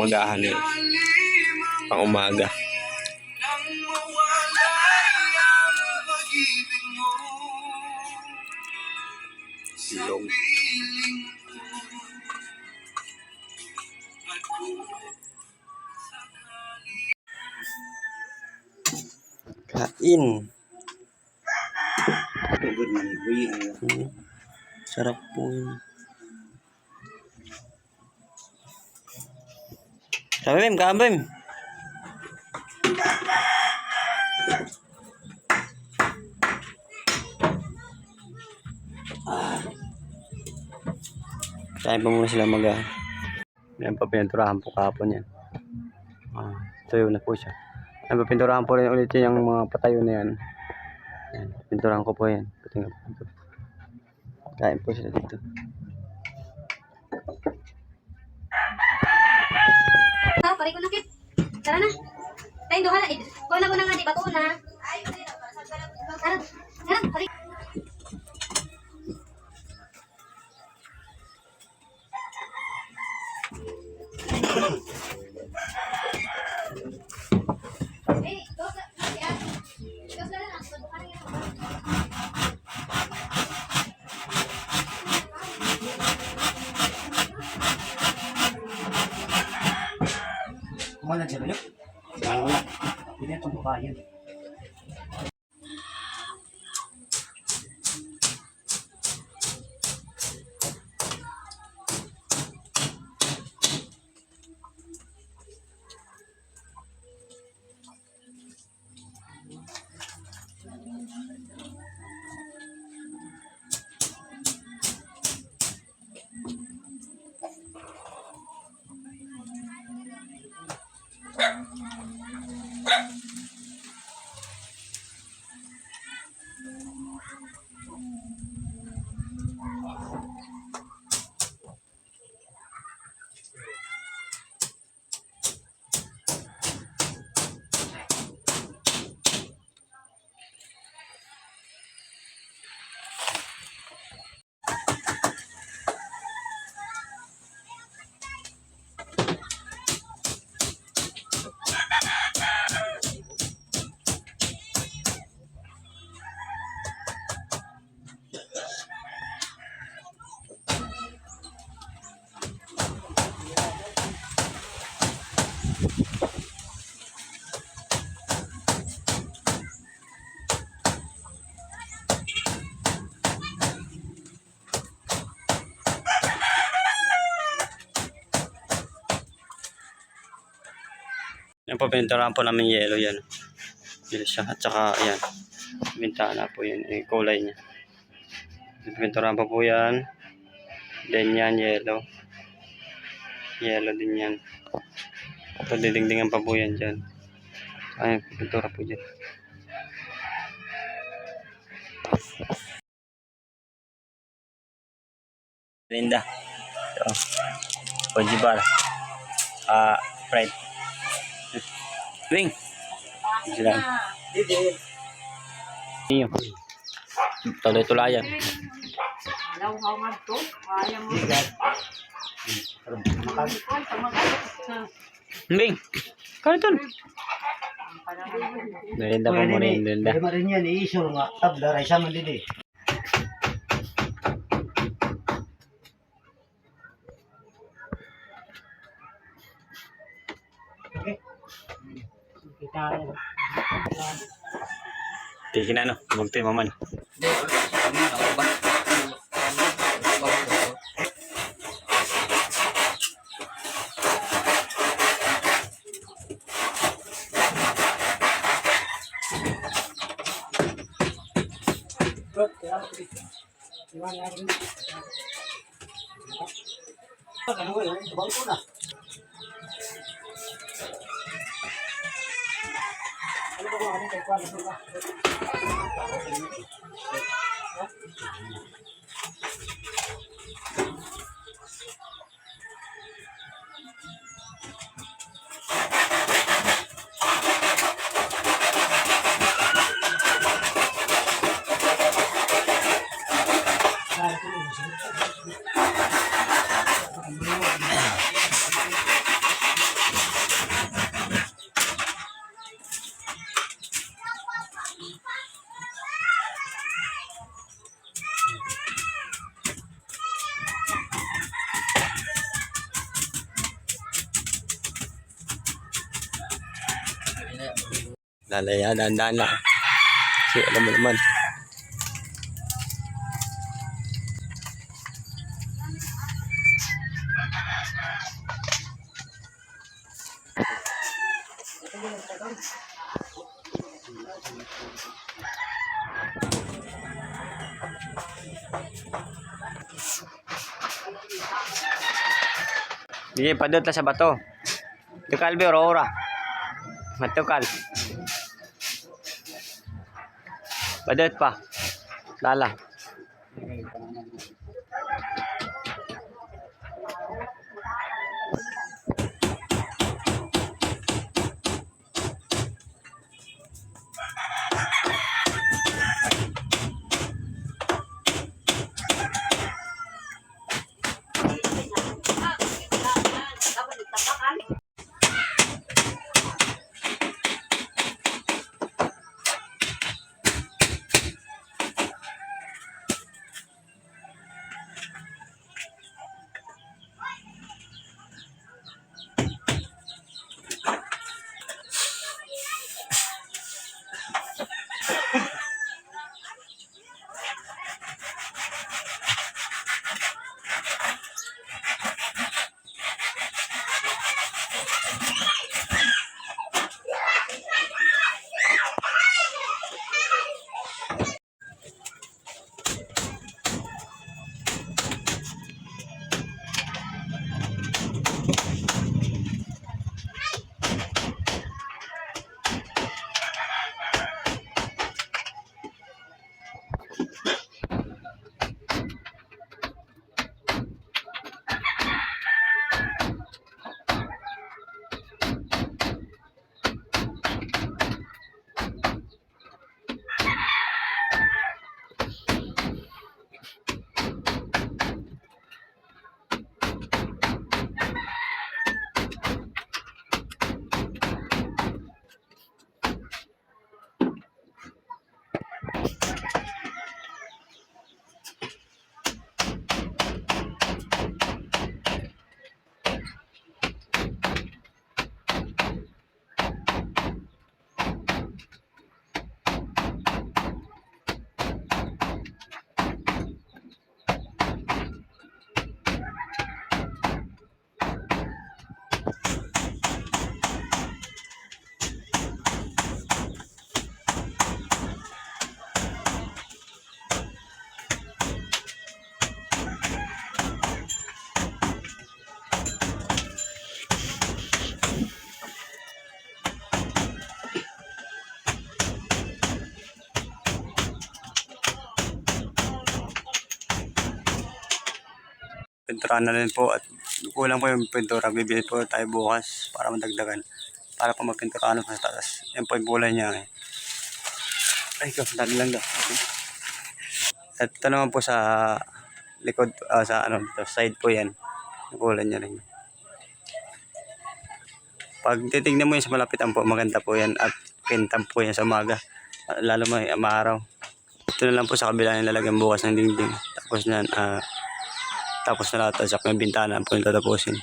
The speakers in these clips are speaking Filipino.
umagahan eh. Pang umaga. Silong. Kain. Sarap po yun. Sabi Bim, kain Bim. Kain pa muna sila mag-ah. Yan pa, pinaturahan po kahapon yan. Tuyo na po siya. Yan pa, pinaturahan po rin ulit yung mga patayo na yan. Yan, pinaturahan ko po yan. Kain po sila dito. Pari ko nakit. Tara na. Tayo doon na. Kuha na ko na nga, di ba to na? Tara. Tara, pari. Mana siya ba yun? Wala. Hindi ito bukayan. Yan po, pininturahan po namin yellow yan. Bilis siya. At saka, ayan. Bintana po yan. Yung kulay niya. Pininturahan pa po yan. Then yan, yellow. Yellow din yan. Ito, didingdingan pa po yan dyan. Ayan, pintura po dyan. Linda. Ito. Ponjibar. Fried. Wing. Sila. Iyo. Tuloy-tulayan. Wing. Kaya ito. Melinda po muna yung Melinda. Hindi rin yan, i-issue nga. Tabla, raisa man din eh. Tingin na, no? Magtimo man. Lalaya, dahan-dahan lang. Kasi alam mo naman. Sige, padot na sa bato. Tukal be, Aurora. Matukal. Padot pa. Lala. Pintura na rin po at kulang po yung pintura. Bibili po tayo bukas para madagdagan. Para po magpinturahan po sa taas. Yan po yung kulay niya. Ay, dali lang daw. At ito naman po sa likod, sa ano, side po yan. Yung kulay niya rin. Pag titignan mo yun sa malapitan po, maganda po yan. At kintam po yan sa umaga. Lalo may maaraw. Ito na lang po sa kabila yung lalagyan bukas ng dingding. Tapos na tapos na lahat sa may bintana po yung tatapusin.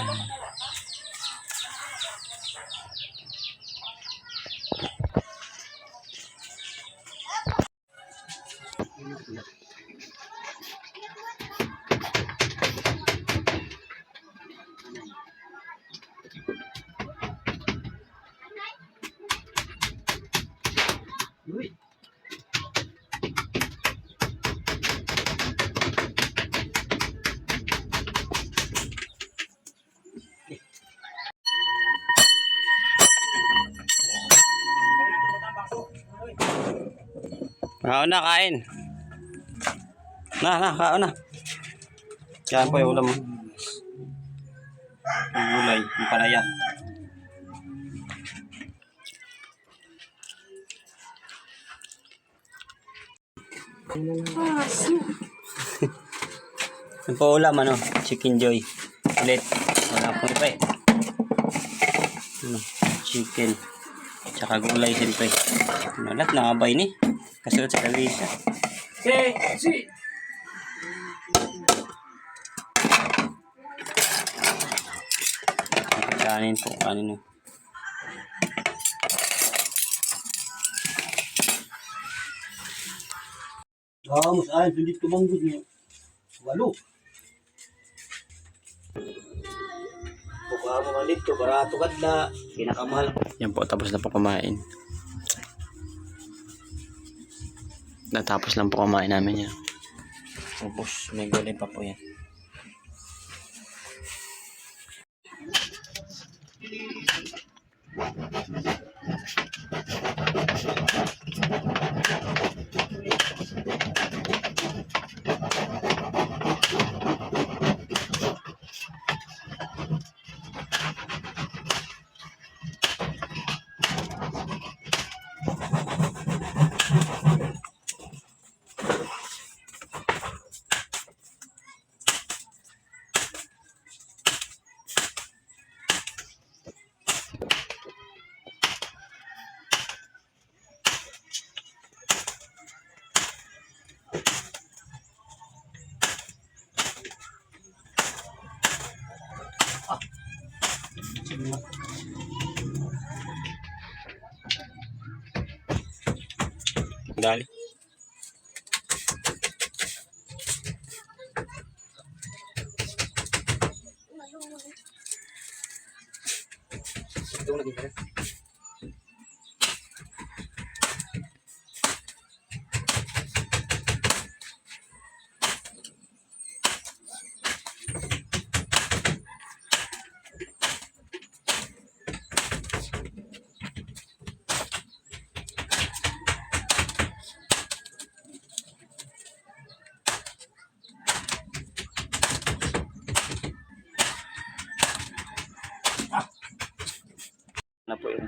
Ayan. Kao na, kain. Kao na. Yan po yung ulam mo. Yung gulay, yung palaya. Yung po ulam, ano? Chicken joy. Ulit. Wala pong iba eh. Ano? Chicken. Tsaka gulay siyempre. Ano, lahat nakabay ni. Kasunod sa kalisa. Kanin po, kanin. Vamos, ay, sulit tumanggod niya. Walo. Buka mo man dito, barato kadla. Pinakamahal. Yan po, tapos na po kumain. Natapos lang po kumain namin yan. Tapos, may gulay pa po yan. Dali. Ito lagi pala. Na po yun.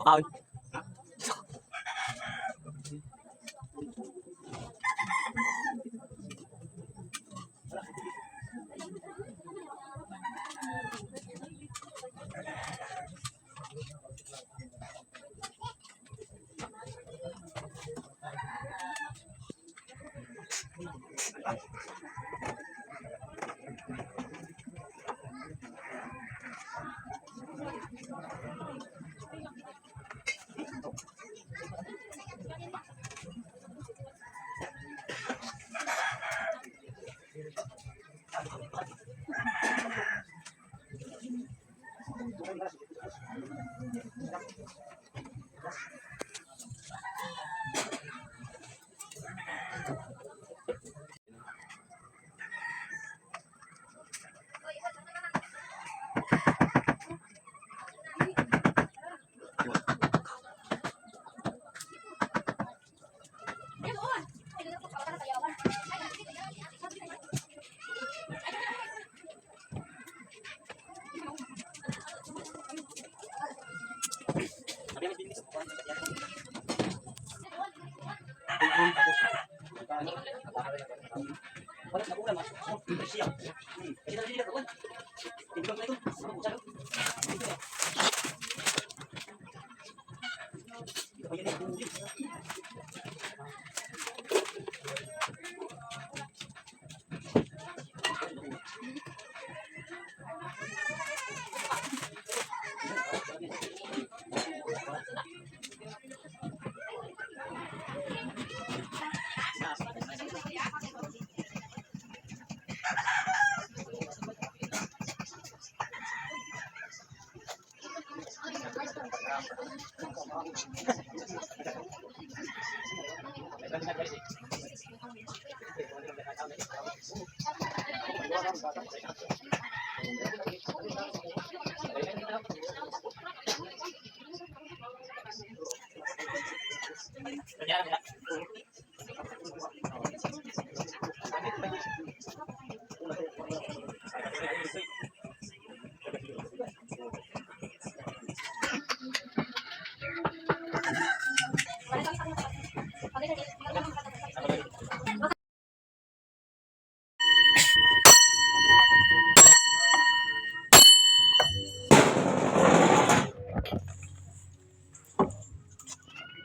Out.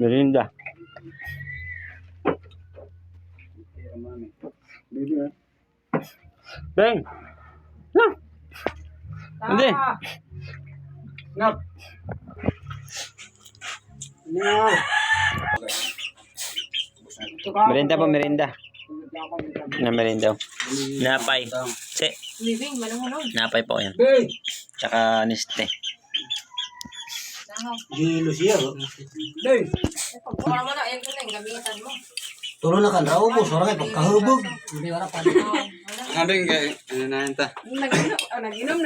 Merinda. Beng! No! Hindi! Nak. No. Merinda po, merinda. Na merinda. Napay. Si. Living, manang Napay po yan. Hey. Tsaka niste. Gilo siya. Hey. Wala mo na, ayun ko na yung gamitan mo. Turo na kan raw mo, sorang ay pagkahubog. Hindi wala pa. Abing kay, ano na yun ta? Nag-inom,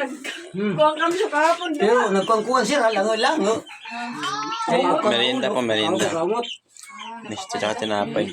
kuwang kami sa kahapon. Pero nagkuhan siya, lang oh. Merinda po, merinda. Niste tsaka tinapay.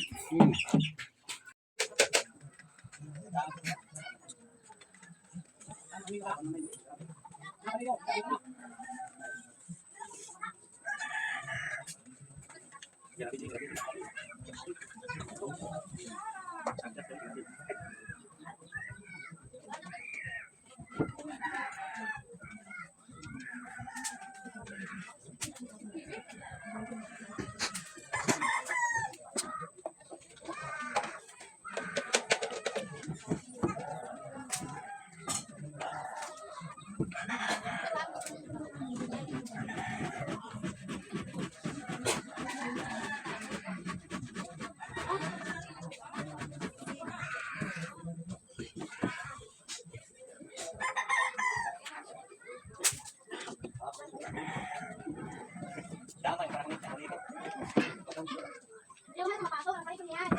Yung mas mapasok, ang ko niyan.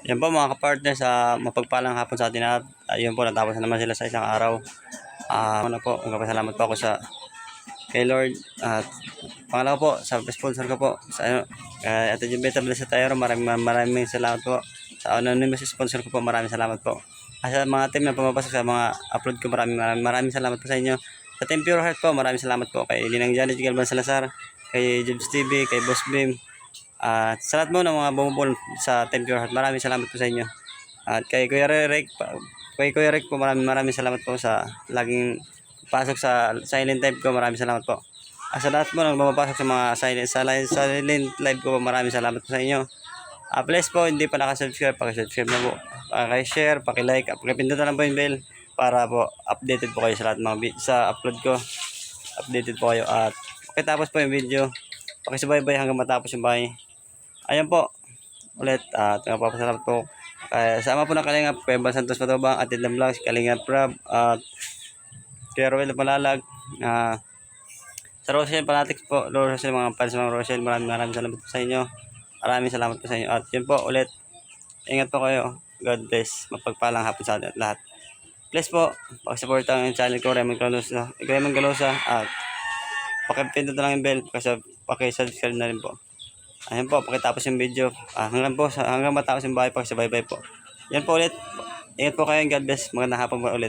Yan po mga kapartner, sa mapagpalang hapon sa atin at ayun po, natapos na naman sila sa isang araw. Una po, magpapasalamat po ako sa kay Lord at pangalawa po sa sponsor ko po sa Ate Jubeta Blessed Tayro. Maraming salamat po sa anonymous sponsor ko po. Maraming salamat po. At sa mga team na pumapasok sa mga upload ko, maraming salamat po sa inyo. Sa Team Pure Heart po, maraming salamat po kay Linang Janet, Galvan Salazar, kay Jobs TV, kay Boss Bim. At sa lahat mo ng mga bumubul sa Team Pure Heart, maraming salamat po sa inyo. At kay Kuya Rick po, maraming salamat po sa laging pasok sa silent live ko. Maraming salamat po. At sa lahat mo nang bumapasok sa mga silent live ko, maraming salamat po sa inyo. Please po, hindi pa nakasubscribe, pakisubscribe na po. Paki-share, paki-like, pakipindot na lang po yung bell para po updated po kayo sa lahat mga sa upload ko. Updated po kayo at pakitapos po yung video. Pakisubaybay hanggang matapos yung bahay. Ayan po, ulit at napapasalamat po. Sama po ng Kalingap, Kuya Bal Santos Matubang, Atid ng Vlogs, Kalingap Prab, at Kuya Roel Palalag, sa Rochelle Fanatics po, Rochelle, mga fans mga Rochelle, maraming salamat po sa inyo. Maraming salamat po sa inyo. At yun po, ulit, ingat po kayo. God bless. Mapagpalang hapon sa atin at lahat. Please po, pakisupport ang channel ko, Raymond Galosa, at pakipindot na lang yung bell, pakisubscribe na rin po. Ayan po, pakitapos yung video. Hanggang matapos yung bahay, pakisubaybay po. Yan po ulit. Ingat po kayo. God bless. Magandang hapon po ulit.